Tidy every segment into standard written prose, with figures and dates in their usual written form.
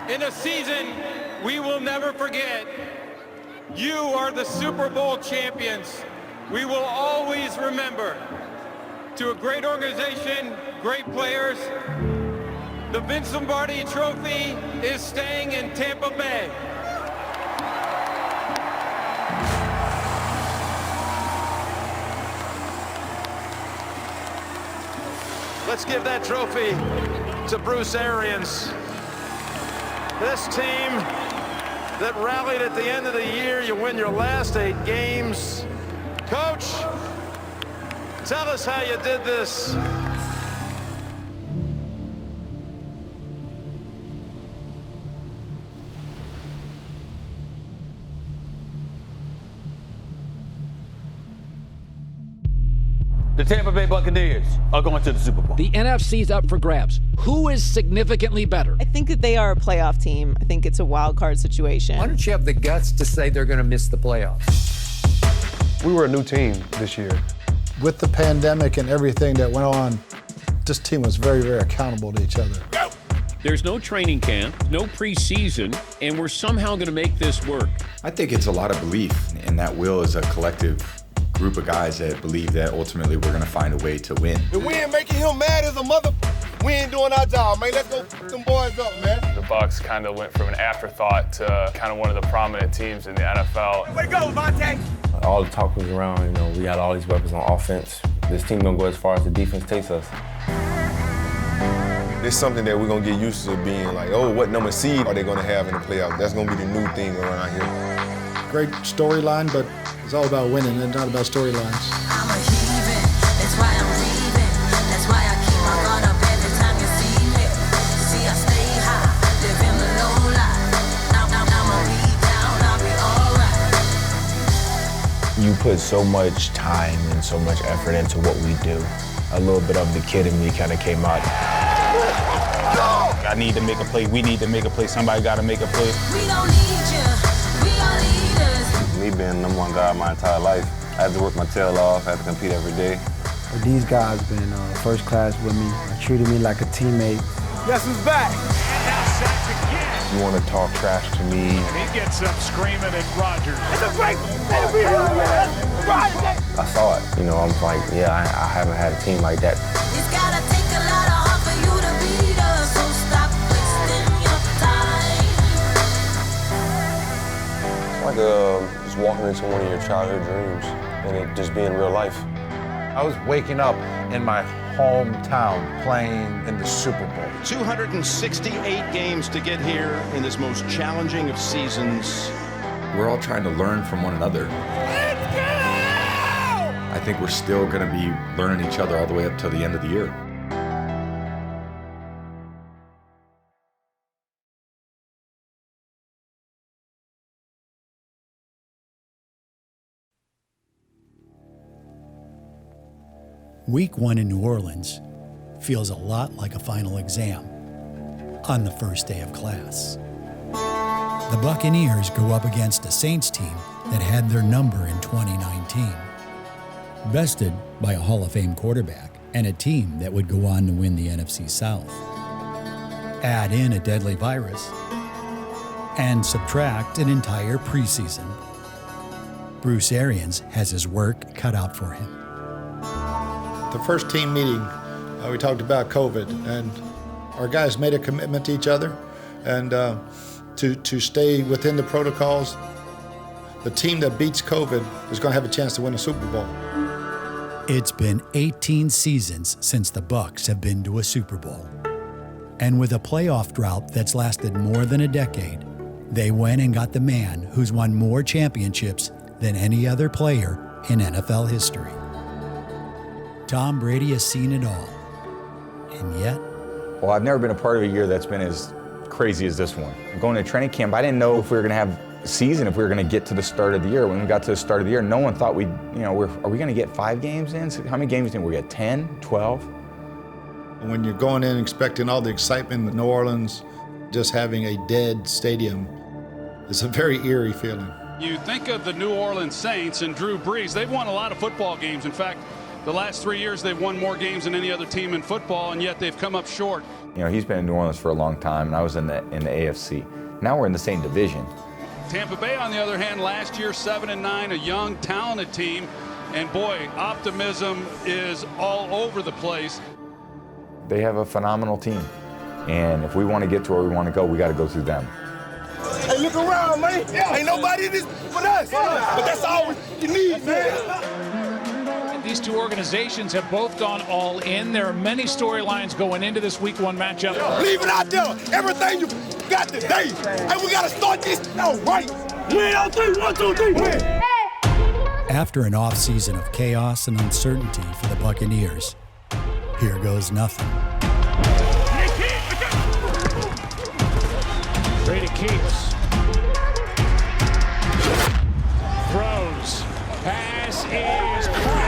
In a season we will never forget, you are the Super Bowl champions. We will always remember. To a great organization, great players, the Vince Lombardi Trophy is staying in Tampa Bay. Let's give that trophy to Bruce Arians. This team that rallied at the end of the year, you win your last 8 games. Coach, tell us how you did this. The Tampa Bay Buccaneers are going to the Super Bowl. The NFC's up for grabs. Who is significantly better? I think that they are a playoff team. I think it's a wild card situation. Why don't you have the guts to say they're going to miss the playoffs? We were a new team this year. With the pandemic and everything that went on, this team was very, very accountable to each other. There's no training camp, no preseason, and we're somehow going to make this work. I think it's a lot of belief, and that will is a collective group of guys that believe that ultimately we're going to find a way to win. If we ain't making him mad as a mother, we ain't doing our job, man. Let's go f them boys up, man. The Bucs kind of went from an afterthought to kind of one of the prominent teams in the NFL. Way to go, Vontae! All the talk was around, we had all these weapons on offense. This team gonna go as far as the defense takes us. It's something that we're gonna get used to being like, oh, what number seed are they gonna have in the playoffs? That's gonna be the new thing around here. Great storyline, but it's all about winning and not about storylines. I'm a heathen, that's why I'm leaving. That's why I keep my guard up every time you see me. See, I stay high, live in the low life. Now I'ma be down, I'll be alright. You put so much time and so much effort into what we do. A little bit of the kid in me kind of came out. I need to make a play, we need to make a play, somebody gotta make a play. We don't need you, we are leaders. Me being the number one guy my entire life, I had to work my tail off, I had to compete every day. But these guys been first class with me, treated me like a teammate. Guess who's back? And now sacked again. You want to talk trash to me. And he gets up screaming at Rodgers. It's a great day to be here, man. I saw it, I'm like, yeah, I haven't had a team like that. It's gotta take a lot of heart for you to beat us, so stop wasting your time. It's like just walking into one of your childhood dreams and it just being real life. I was waking up in my hometown playing in the Super Bowl. 268 games to get here in this most challenging of seasons. We're all trying to learn from one another. I think we're still going to be learning each other all the way up till the end of the year. Week 1 in New Orleans feels a lot like a final exam on the first day of class. The Buccaneers go up against a Saints team that had their number in 2019. Bested by a Hall of Fame quarterback and a team that would go on to win the NFC South. Add in a deadly virus and subtract an entire preseason. Bruce Arians has his work cut out for him. The first team meeting, we talked about COVID, and our guys made a commitment to each other and to stay within the protocols. The team that beats COVID is going to have a chance to win a Super Bowl. It's been 18 seasons since the Bucs have been to a Super Bowl. And with a playoff drought that's lasted more than a decade, they went and got the man who's won more championships than any other player in NFL history. Tom Brady has seen it all. And yet... Well, I've never been a part of a year that's been as crazy as this one. Going to training camp, I didn't know if we were going to have a season, if we were going to get to the start of the year. When we got to the start of the year, no one thought we'd, are we going to get 5 games in? So how many games do you think we get? 10, 12? When you're going in expecting all the excitement in New Orleans, just having a dead stadium, it's a very eerie feeling. You think of the New Orleans Saints and Drew Brees. They've won a lot of football games. In fact, The last 3 years, they've won more games than any other team in football, and yet they've come up short. You know, he's been in New Orleans for a long time, and I was in the AFC. Now we're in the same division. Tampa Bay, on the other hand, last year 7-9, a young, talented team, and boy, optimism is all over the place. They have a phenomenal team, and if we want to get to where we want to go, we got to go through them. Hey, look around, man. Ain't nobody in this but us. But that's all you need, man. These two organizations have both gone all in. There are many storylines going into this Week 1 matchup. Leave it out there. Everything you got today. And we got to start this out right. Win on 3, 1, 2, 3, win. After an offseason of chaos and uncertainty for the Buccaneers, here goes nothing. Brady keeps. Throws. Pass is caught.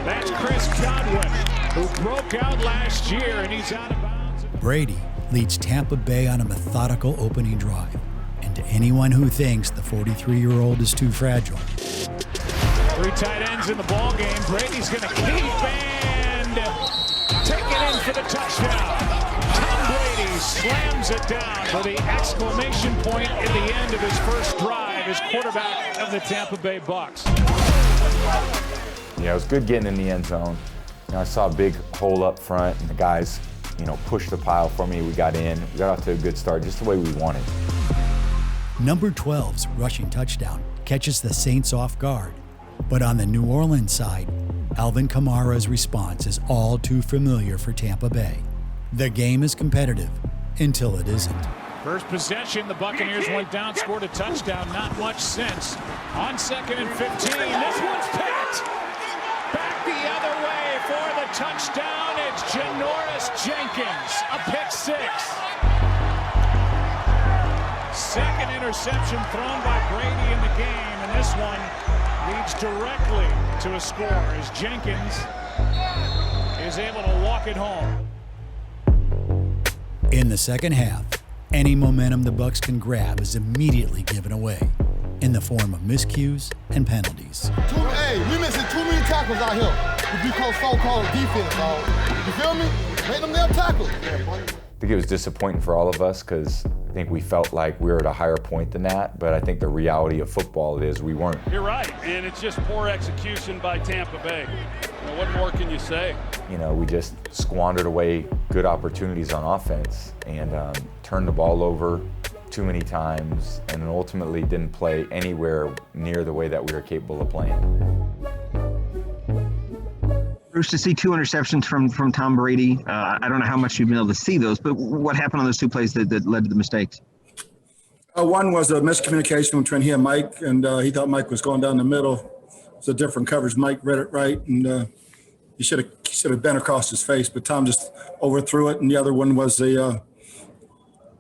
That's Chris Godwin, who broke out last year, and he's out of bounds. Brady leads Tampa Bay on a methodical opening drive. And to anyone who thinks the 43-year-old is too fragile, 3 tight ends in the ball game. Brady's going to keep and take it in for the touchdown. Tom Brady slams it down for the exclamation point at the end of his first drive as quarterback of the Tampa Bay Bucs. Yeah, it was good getting in the end zone. You know, I saw a big hole up front, and the guys, you know, pushed the pile for me. We got in. We got off to a good start, just the way we wanted. Number 12's rushing touchdown catches the Saints off guard. But on the New Orleans side, Alvin Kamara's response is all too familiar for Tampa Bay. The game is competitive until it isn't. First possession, the Buccaneers went down, scored a touchdown, not much since. On 2nd and 15, this one's picked. Back the other way for the touchdown, it's Janoris Jenkins, a pick 6. Second interception thrown by Brady in the game, and this one leads directly to a score as Jenkins is able to walk it home. In the second half, any momentum the Bucs can grab is immediately given away in the form of miscues and penalties. Hey, we missing too many tackles out here. If you call so-called defense, dog. You feel me? Make them damn tackles. I think it was disappointing for all of us because I think we felt like we were at a higher point than that, but I think the reality of football is we weren't. You're right, and it's just poor execution by Tampa Bay. You know, what more can you say? You know, we just squandered away good opportunities on offense and turned the ball over too many times and then ultimately didn't play anywhere near the way that we were capable of playing. Bruce, to see 2 interceptions from Tom Brady, I don't know how much you've been able to see those, but what happened on those 2 plays that led to the mistakes? One was a miscommunication between he and Mike, and he thought Mike was going down the middle. It's a different coverage. Mike read it right, and he should have bent across his face, but Tom just overthrew it. And the other one was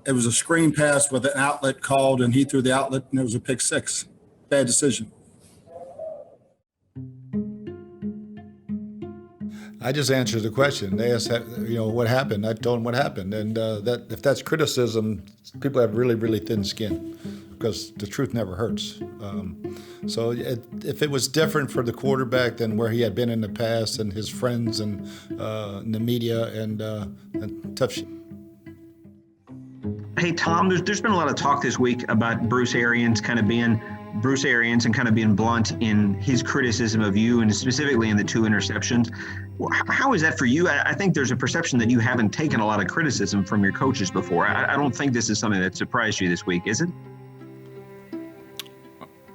it was a screen pass with an outlet called, and he threw the outlet, and it was a pick 6. Bad decision. I just answered the question. They asked, what happened. I told them what happened, and that if that's criticism, people have really, really thin skin, because the truth never hurts. So if it was different for the quarterback than where he had been in the past, and his friends and the media and tough shit. Hey Tom, there's been a lot of talk this week about Bruce Arians and kind of being blunt in his criticism of you, and specifically in the 2 interceptions. How is that for you? I think there's a perception that you haven't taken a lot of criticism from your coaches before. I don't think this is something that surprised you this week, is it?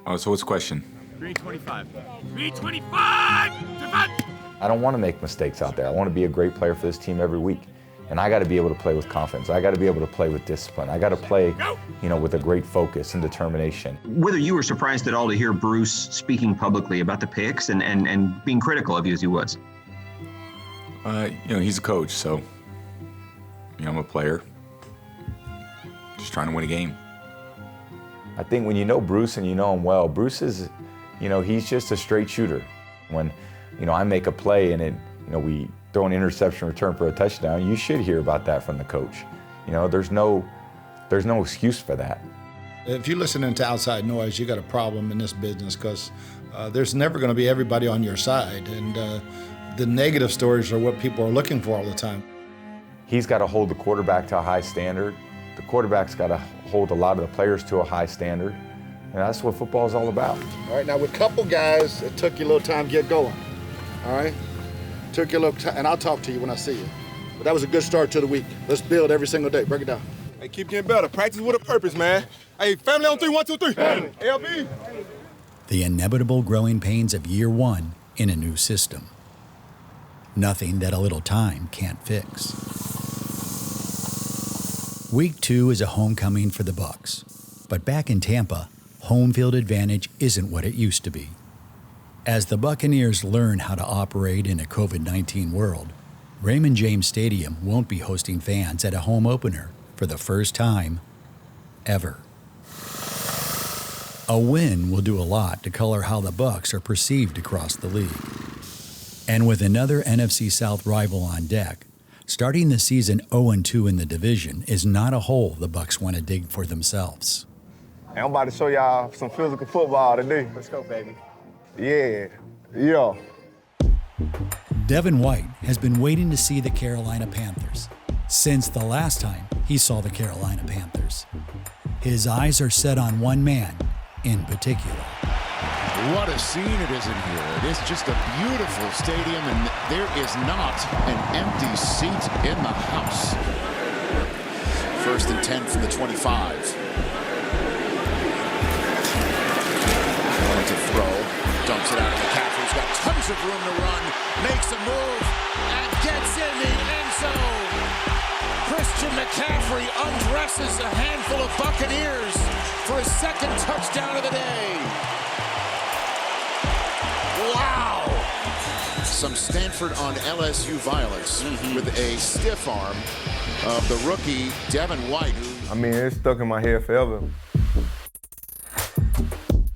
Oh, so what's the question? 325. 325! I don't want to make mistakes out there. I want to be a great player for this team every week. And I got to be able to play with confidence. I got to be able to play with discipline. I got to play, with a great focus and determination. Whether you were surprised at all to hear Bruce speaking publicly about the picks and being critical of you as he was? He's a coach, so, I'm a player. Just trying to win a game. I think when you know Bruce and you know him well, Bruce is, he's just a straight shooter. When, I make a play and we throw an interception return for a touchdown, you should hear about that from the coach. There's no excuse for that. If you're listening to outside noise, you got a problem in this business, because there's never going to be everybody on your side. And The negative stories are what people are looking for all the time. He's got to hold the quarterback to a high standard. The quarterback's got to hold a lot of the players to a high standard. And that's what football is all about. All right, now with a couple guys, it took you a little time to get going. All right? Took you a little time, and I'll talk to you when I see you. But that was a good start to the week. Let's build every single day. Break it down. Hey, keep getting better. Practice with a purpose, man. Hey, family on 3, 1, 2, 3. LB. The inevitable growing pains of year one in a new system. Nothing that a little time can't fix. Week 2 is a homecoming for the Bucs. But back in Tampa, home field advantage isn't what it used to be. As the Buccaneers learn how to operate in a COVID-19 world, Raymond James Stadium won't be hosting fans at a home opener for the first time ever. A win will do a lot to color how the Bucs are perceived across the league. And with another NFC South rival on deck, starting the season 0-2 in the division is not a hole the Bucs want to dig for themselves. Hey, I'm about to show y'all some physical football today. Let's go, baby. Yeah. Devin White has been waiting to see the Carolina Panthers since the last time he saw the Carolina Panthers. His eyes are set on one man in particular. What a scene it is in here. It is just a beautiful stadium, and there is not an empty seat in the house. 1st and 10 from the 25. Going to throw, dumps it out to McCaffrey. He's got tons of room to run, makes a move, and gets in the end zone. Christian McCaffrey undresses a handful of Buccaneers for his 2nd touchdown of the day. Wow! Some Stanford on LSU violence with a stiff arm of the rookie Devin White. I mean, it's stuck in my head forever.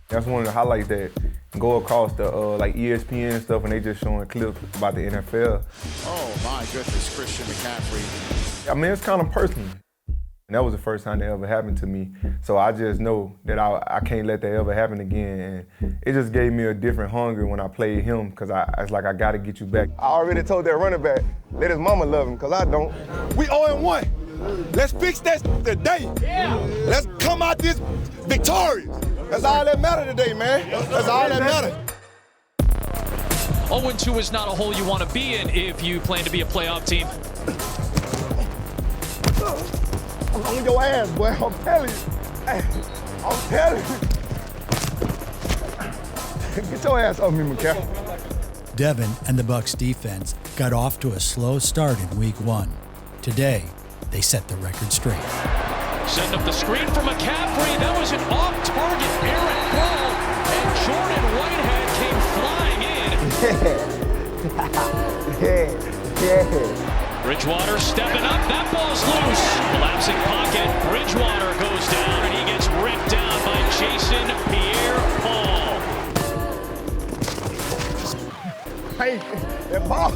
That's one of the highlights that go across the like ESPN and stuff, and they just showing clips about the NFL. Oh my goodness, Christian McCaffrey. I mean, it's kind of personal. And that was the first time that ever happened to me. So I just know that I can't let that ever happen again. And it just gave me a different hunger when I played him, because it's like I got to get you back. I already told that running back, let his mama love him, because I don't. We 0-1. Let's fix that today. Yeah. Let's come out this victorious. That's all that matters today, man. That's all that matters. 0-2 is not a hole you want to be in if you plan to be a playoff team. I'm on your ass, boy. I'm telling you. Hey, I'm telling you. Get your ass off me, McCaffrey. Devin and the Bucs defense got off to a slow start in week 1. Today, they set the record straight. Setting up the screen for McCaffrey. That was an off-target errant ball, and Jordan Whitehead came flying in. Bridgewater stepping up. That ball's loose. Collapsing pocket. Bridgewater goes down, and he gets ripped down by Jason Pierre-Paul. Hey, that ball.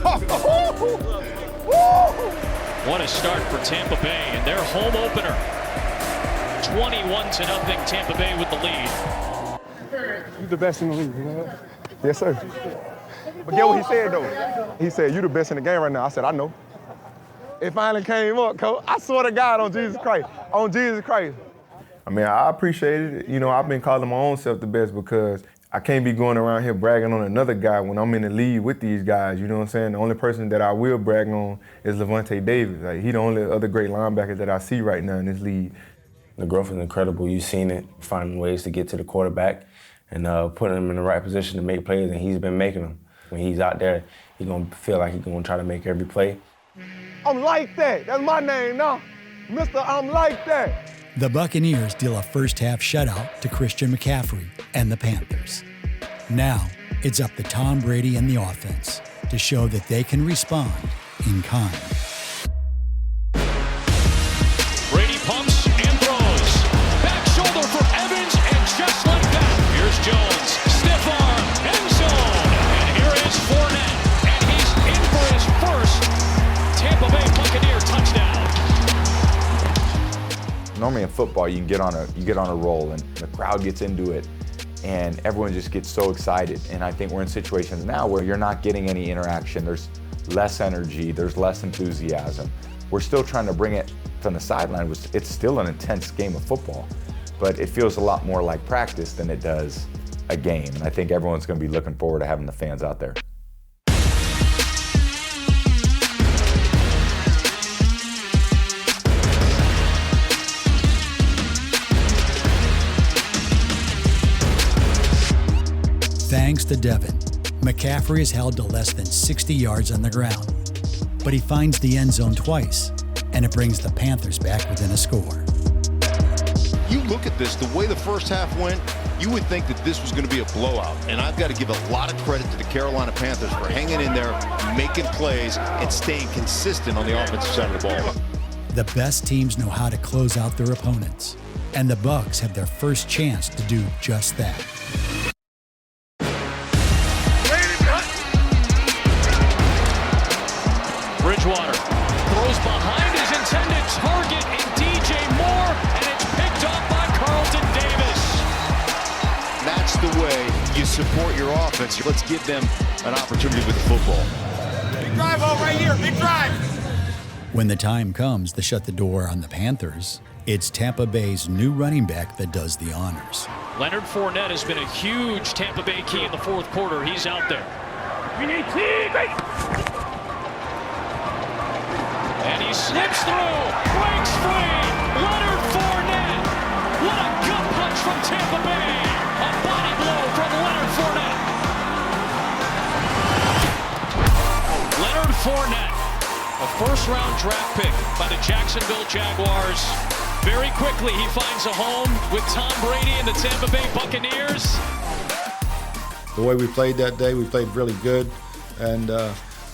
What a start for Tampa Bay in their home opener. 21-0 Tampa Bay with the lead. You the best in the league, you know that? Yes, sir. But get what he said, though. He said, you the best in the game right now. I said, I know. It finally came up, Coach. I swear to God on Jesus Christ. On Jesus Christ. I mean, I appreciate it. You know, I've been calling my own self the best because I can't be going around here bragging on another guy when I'm in the league with these guys. You know what I'm saying? The only person that I will brag on is Levante Davis. Like, he the only other great linebacker that I see right now in this league. The growth is incredible. You've seen it, finding ways to get to the quarterback and putting him in the right position to make plays, and he's been making them. When he's out there, he's going to feel like he's going to try to make every play. I'm like that. That's my name now. Mr. I'm like that. The Buccaneers deal a first-half shutout to Christian McCaffrey and the Panthers. Now, it's up to Tom Brady and the offense to show that they can respond in kind. Brady pumps and throws. Back shoulder for Evans, and just like that, here's Jones. Stiff arm, end zone. And here is Fournette, and he's in for his first Tampa Bay Buccaneer touchdown. Normally in football, you get on a roll, and the crowd gets into it, and everyone just gets so excited. And I think we're in situations now where you're not getting any interaction. There's less energy, there's less enthusiasm. We're still trying to bring it from the sideline. It's still an intense game of football, but it feels a lot more like practice than it does a game. And I think everyone's going to be looking forward to having the fans out there. Thanks to Devin, McCaffrey is held to less than 60 yards on the ground, but he finds the end zone twice, and it brings the Panthers back within a score. You look at this, the way the first half went, you would think that this was going to be a blowout. And I've got to give a lot of credit to the Carolina Panthers for hanging in there, making plays, and staying consistent on the offensive side of the ball. The best teams know how to close out their opponents, and the Bucs have their first chance to do just that. Bridgewater throws behind his intended target in DJ Moore, and it's picked up by Carlton Davis. That's the way you support your offense. Let's give them an opportunity with the football. Big drive over right here, big drive. When the time comes to shut the door on the Panthers, it's Tampa Bay's new running back that does the honors. Leonard Fournette has been a huge Tampa Bay key in the fourth quarter. He's out there. We need and he slips through, breaks free. Leonard Fournette. What a gut punch from Tampa Bay. A body blow from Leonard Fournette. Leonard Fournette, a first-round draft pick by the Jacksonville Jaguars. Very quickly, he finds a home with Tom Brady and the Tampa Bay Buccaneers. The way we played that day, we played really good, and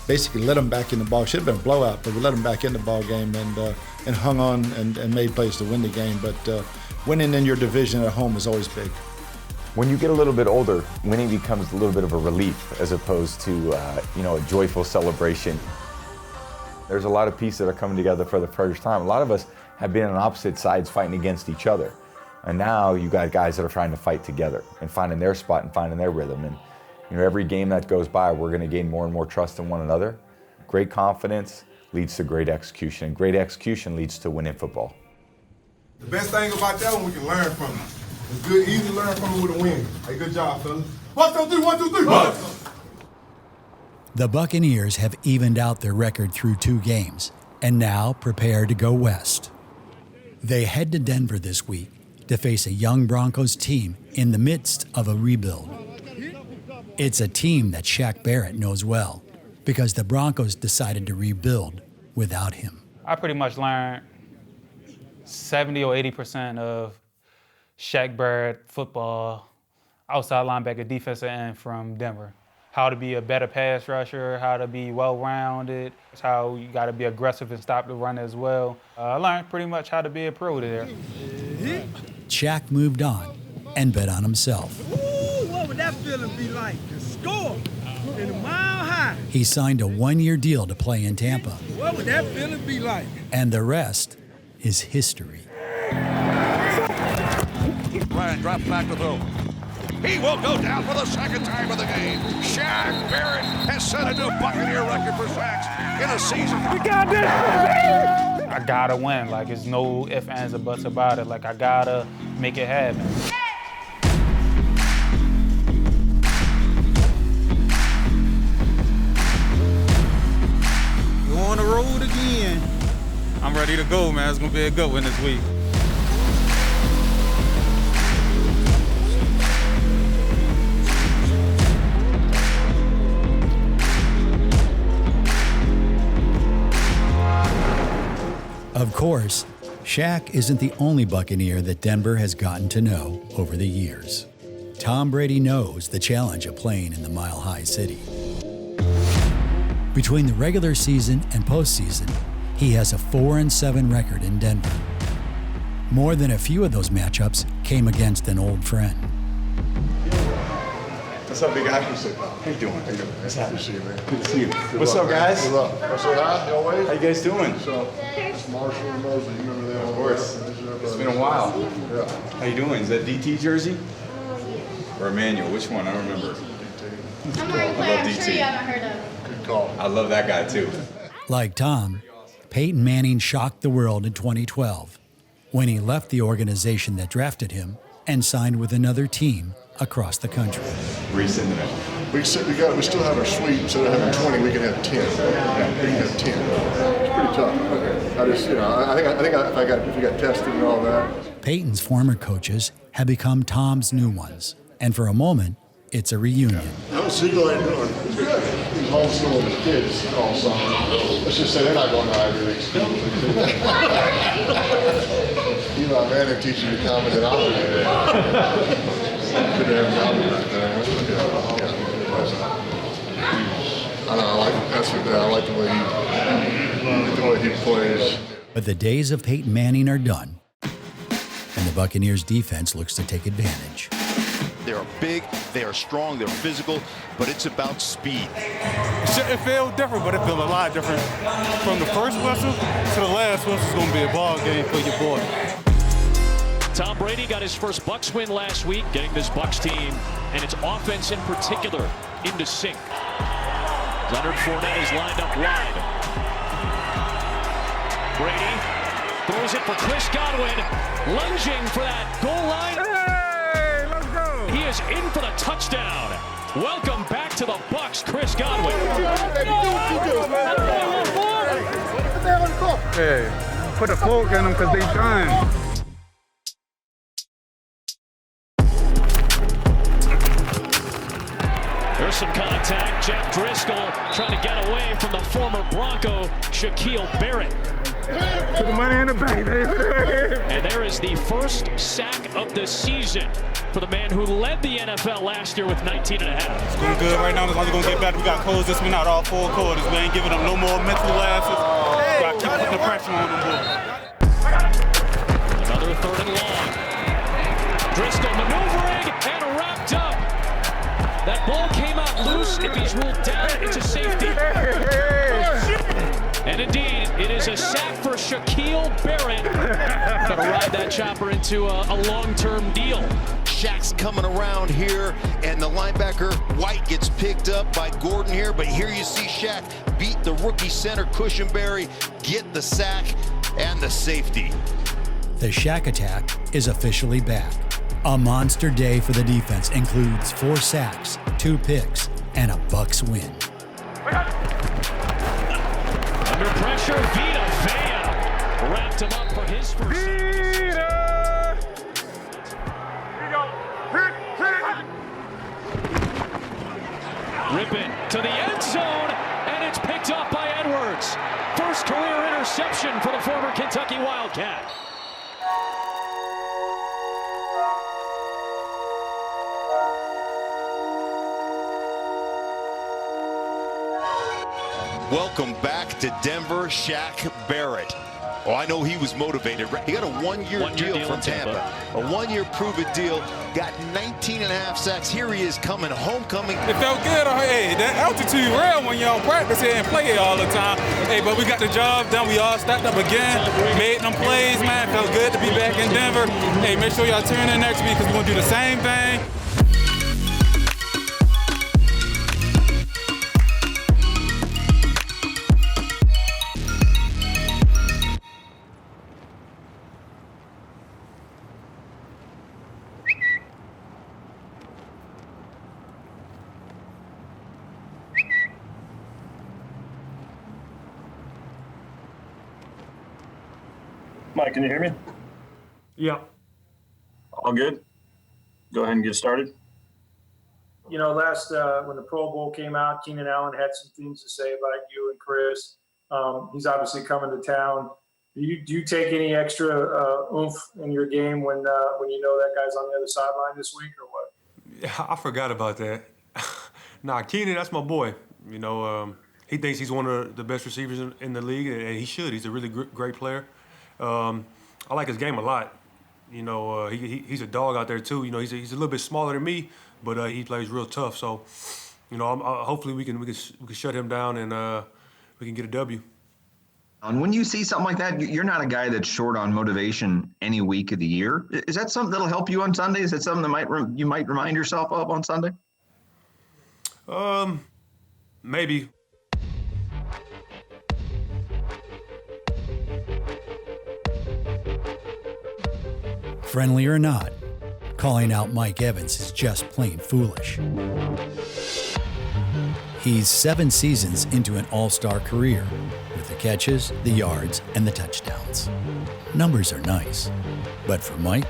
basically let them back in the ball. Should have been a blowout, but we let them back in the ball game and hung on and made plays to win the game. But winning in your division at home is always big. When you get a little bit older, winning becomes a little bit of a relief as opposed to a joyful celebration. There's a lot of pieces that are coming together for the first time. A lot of us have been on opposite sides fighting against each other. And now you got guys that are trying to fight together and finding their spot and finding their rhythm. And every game that goes by, we're going to gain more and more trust in one another. Great confidence leads to great execution, and great execution leads to winning football. The best thing about that one, we can learn from it. It's good, easy to learn from it with a win. Hey, good job, fellas. 1, 2, 3, 1, 2, 3. Bucs. The Buccaneers have evened out their record through 2 games and now prepare to go west. They head to Denver this week to face a young Broncos team in the midst of a rebuild. It's a team that Shaq Barrett knows well because the Broncos decided to rebuild without him. I pretty much learned 70 or 80% of Shaq Barrett football, outside linebacker, defensive end from Denver. How to be a better pass rusher, how to be well-rounded, how you got to be aggressive and stop the run as well. I learned pretty much how to be a pro there. Shaq moved on and bet on himself. What would that feeling be like to score in a mile high? He signed a 1-year deal to play in Tampa. What would that feeling be like? And the rest is history. Ryan drops back to throw. He will go down for the second time of the game. Shaq Barrett has set a new Buccaneer record for sacks in a season. We got this! I gotta win. Like, there's no ifs, ands, or buts about it. Like, I gotta make it happen. We're on the road again. I'm ready to go, man. It's gonna be a good one this week. Of course, Shaq isn't the only Buccaneer that Denver has gotten to know over the years. Tom Brady knows the challenge of playing in the Mile High City. Between the regular season and postseason, he has a 4-7 record in Denver. More than a few of those matchups came against an old friend. What's up, big guy? How you doing? Nice having you, man. Good to see you. What's up, guys? Good luck. I said hi, always. How you guys doing? So, it's Marshall and Mosley. You remember them? Of course. It's been a while. Yeah. How you doing? Is that DT jersey? Or Emmanuel, which one? I don't remember. I'm already playing. I'm sure you haven't heard of. Good call. I love that guy too. Like Tom, Peyton Manning shocked the world in 2012 when he left the organization that drafted him and signed with another team across the country. Rescinding it. We still have our suite. Instead of having 20, we can have 10. We can have 10. It's pretty tough. I just, I think if we got tested and all that. Peyton's former coaches have become Tom's new ones, and for a moment, it's a reunion. How's Siegel doing? He's good. He's homeschooling his kids all summer. Let's just say they're not going to Ivy League school. Eli Manning teaching the common denominator. Could have gotten back there. I like the way he plays. But the days of Peyton Manning are done, and the Buccaneers defense looks to take advantage. They're big, they are strong, they're physical, but it's about speed. It feels different, but it feels a lot different. From the first whistle to the last whistle, it's going to be a ball game for your boy. Tom Brady got his first Bucs win last week, getting this Bucs team and its offense in particular into sync. Leonard Fournette is lined up wide. Brady throws it for Chris Godwin, lunging for that goal line. Hey, let's go. He is in for the touchdown. Welcome back to the Bucs, Chris Godwin. Hey, put a fork in them because they trying. There's some contact. Jeff Driscoll trying to get away from the former Bronco, Shaquille Barrett. Put the money in the bank, baby. And there is the first sack of the season for the man who led the NFL last year with 19 and a half. It's going good right now. It's only going to get better. We got closed this one out all 4 quarters. We ain't giving them no more mental lapses. We got to keep putting the pressure on them. Another 3rd and long. Driscoll maneuvering and wrapped up. That ball came out loose. If he's ruled down, it's a safety. And indeed, it is a sack for Shaquille Barrett. Got to ride that chopper into a long-term deal. Shaq's coming around here, and the linebacker White gets picked up by Gordon here. But here you see Shaq beat the rookie center Cushenberry, get the sack and the safety. The Shaq attack is officially back. A monster day for the defense includes 4 sacks, 2 picks, and a Bucs win. Under pressure, Vita Vea wrapped him up for his first. Rip it to the end zone, and it's picked up by Edwards. First career interception for the former Kentucky Wildcat. Welcome back to Denver, Shaq Barrett. Oh, I know he was motivated. He got a one-year deal from Tampa. A one-year prove-it deal. Got 19 and a half sacks. Here he is coming, homecoming. It felt good. Hey, that altitude real when you're on practice here and play it all the time. Hey, but we got the job done. We all stacked up again. Made them plays, man. Felt good to be back in Denver. Hey, make sure y'all tune in next week because we're going to do the same thing. Mike, can you hear me? Yeah. All good? Go ahead and get started. You know, when the Pro Bowl came out, Keenan Allen had some things to say about you and Chris. He's obviously coming to town. Do you take any extra oomph in your game when you know that guy's on the other sideline this week, or what? Yeah, I forgot about that. Nah, Keenan, that's my boy. You know, he thinks he's one of the best receivers in the league, and he should. He's a really great player. I like his game a lot. You know, he's a dog out there too. You know, he's a little bit smaller than me, but he plays real tough. So, you know, hopefully we can shut him down and we can get a W. And when you see something like that, you're not a guy that's short on motivation any week of the year. Is that something that'll help you on Sunday? Is that something that you might remind yourself of on Sunday? Maybe. Friendly or not, calling out Mike Evans is just plain foolish. He's 7 seasons into an all-star career with the catches, the yards, and the touchdowns. Numbers are nice, but for Mike,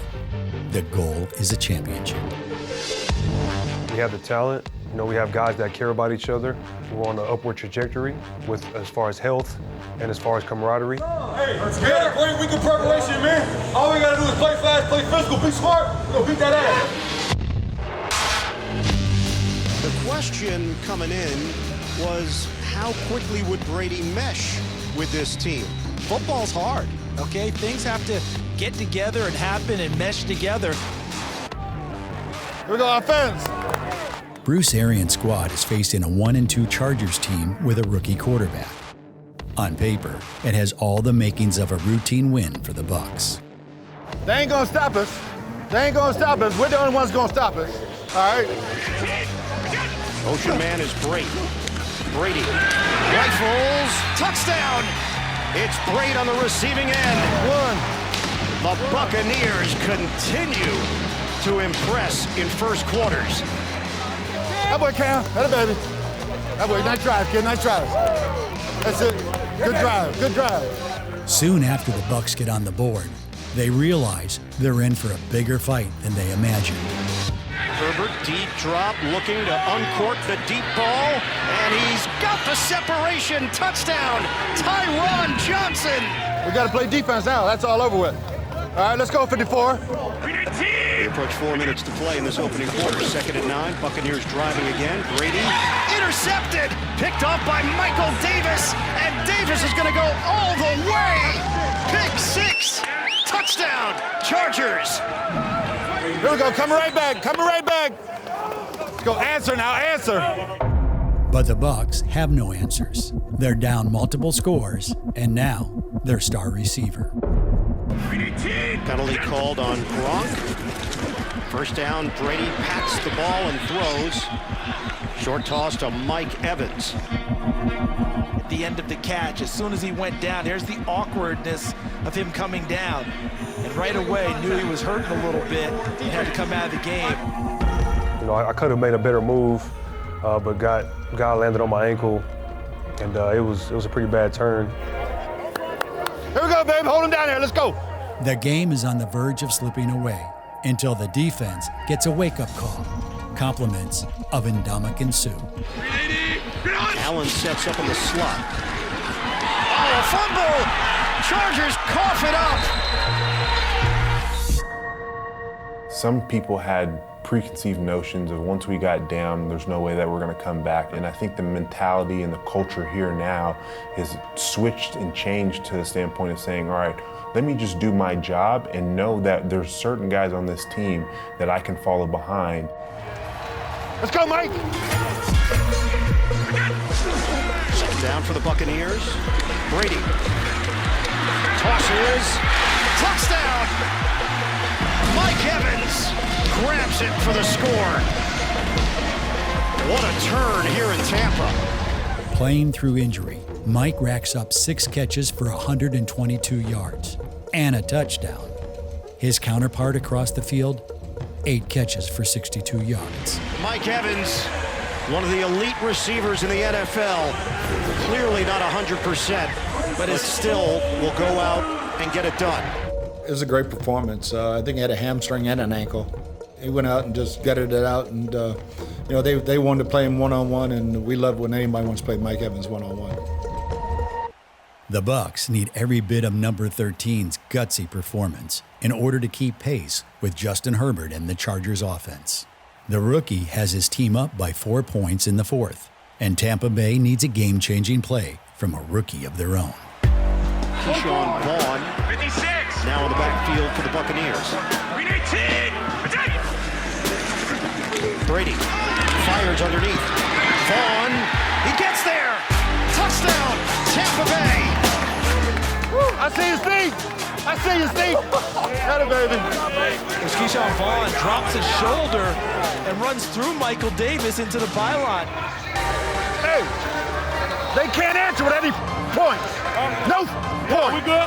the goal is a championship. We have the talent. You know, we have guys that care about each other. We're on an upward trajectory with as far as health and as far as camaraderie. Hey, we had a great week of preparation, man. All we gotta do is play fast, play physical, be smart. We're gonna beat that ass. The question coming in was how quickly would Brady mesh with this team? Football's hard, okay? Things have to get together and happen and mesh together. Here we go, offense. Bruce Arians' squad is facing a 1-2 Chargers team with a rookie quarterback. On paper, it has all the makings of a routine win for the Bucs. They ain't gonna stop us. They ain't gonna stop us. We're the only ones gonna stop us. All right? Ocean man is Brady. Brady rifles, touchdown! It's Brady on the receiving end. The Buccaneers continue to impress in first quarters. That boy, Cam. That baby. That boy, nice drive, kid. Nice drive. That's it. Good drive. Good drive. Soon after the Bucs get on the board, they realize they're in for a bigger fight than they imagined. Herbert, deep drop, looking to uncork the deep ball, and he's got the separation. Touchdown, Tyron Johnson. We got to play defense now. That's all over with. All right, let's go, 54. We approach 4 minutes to play in this opening quarter. 2nd and 9, Buccaneers driving again. Brady intercepted, picked up by Michael Davis, and Davis is going to go all the way. Pick 6, touchdown, Chargers. Here we go, coming right back, coming right back. Let's go, answer now, answer. But the Bucs have no answers. They're down multiple scores, and now their star receiver. Penalty called on Gronk. First down, Brady pats the ball and throws. Short toss to Mike Evans. At the end of the catch, as soon as he went down, here's the awkwardness of him coming down. And right away, knew he was hurting a little bit and had to come out of the game. You know, I could have made a better move, but guy landed on my ankle, and it was a pretty bad turn. Here we go, baby. Hold him down there. Let's go. The game is on the verge of slipping away until the defense gets a wake-up call. Compliments of Ndamukong Suh. Allen sets up in the slot. Oh, a fumble! Chargers cough it up. Some people had preconceived notions of once we got down, there's no way that we're going to come back. And I think the mentality and the culture here now is switched and changed to the standpoint of saying, all right, let me just do my job and know that there's certain guys on this team that I can follow behind. Let's go, Mike. Down for the Buccaneers. Brady. Tosses. Touchdown. Mike Evans grabs it for the score. What a turn here in Tampa. Playing through injury, Mike racks up 6 catches for 122 yards and a touchdown. His counterpart across the field, 8 catches for 62 yards. Mike Evans, one of the elite receivers in the NFL. Clearly not 100%, but it still will go out and get it done. It was a great performance. I think he had a hamstring and an ankle. He went out and just gutted it out, and you know, they wanted to play him one-on-one, and we love when anybody wants to play Mike Evans one-on-one. The Bucs need every bit of number 13's gutsy performance in order to keep pace with Justin Herbert and the Chargers offense. The rookie has his team up by 4 points in the 4th, and Tampa Bay needs a game-changing play from a rookie of their own. Keyshawn Vaughn, 56, now in the backfield for the Buccaneers. 18. Brady fires underneath. Vaughn, he gets there. Touchdown, Tampa Bay. I see his feet. I see his feet. Got it, baby. As Keyshawn Vaughn drops his shoulder and runs through Michael Davis into the pylon. Hey, they can't answer at any point. No point. We good?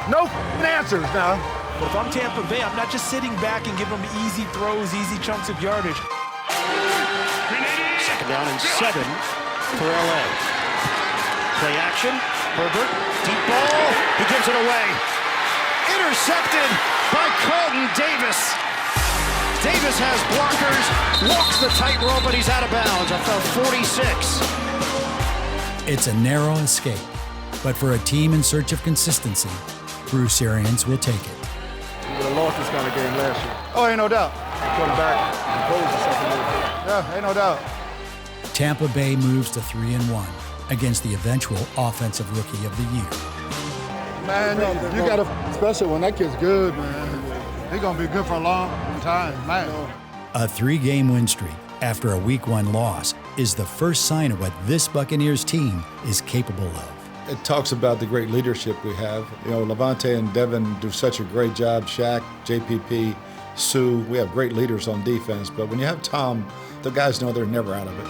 No answers now. But if I'm Tampa Bay, I'm not just sitting back and giving them easy throws, easy chunks of yardage. Second down and 7 for LA. Play action. Herbert, deep ball. He gives it away. Intercepted by Carlton Davis. Davis has blockers, walks the tightrope, but he's out of bounds at the 46. It's a narrow escape, but for a team in search of consistency, Bruce Arians will take it. We would have lost this kind of game last year. Oh, ain't no doubt. Come back and close the second half. Yeah, ain't no doubt. Tampa Bay moves to 3-1 against the eventual Offensive Rookie of the Year. Man, you got a special one. That kid's good, man. He's going to be good for a long time, man. A 3-game win streak after a Week 1 loss is the first sign of what this Buccaneers team is capable of. It talks about the great leadership we have. You know, Levante and Devin do such a great job. Shaq, JPP, Sue, we have great leaders on defense. But when you have Tom, the guys know they're never out of it.